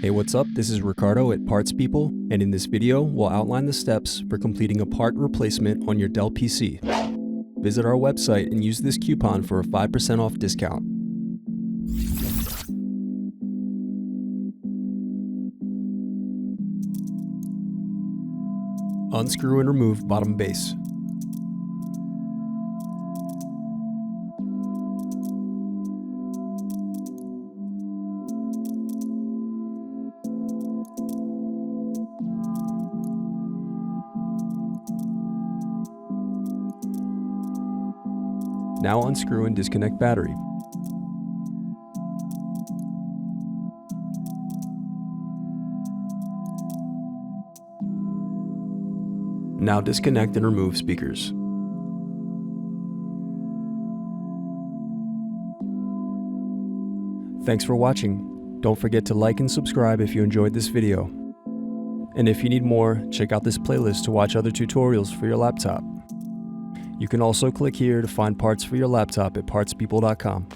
Hey, what's up? This is Ricardo at Parts People, and in this video, we'll outline the steps for completing a part replacement on your Dell PC. Visit our website and use this coupon for a 5% off discount. Unscrew and remove bottom base. Now unscrew and disconnect battery. Now disconnect and remove speakers. Thanks for watching. Don't forget to like and subscribe if you enjoyed this video. And if you need more, check out this playlist to watch other tutorials for your laptop. You can also click here to find parts for your laptop at partspeople.com.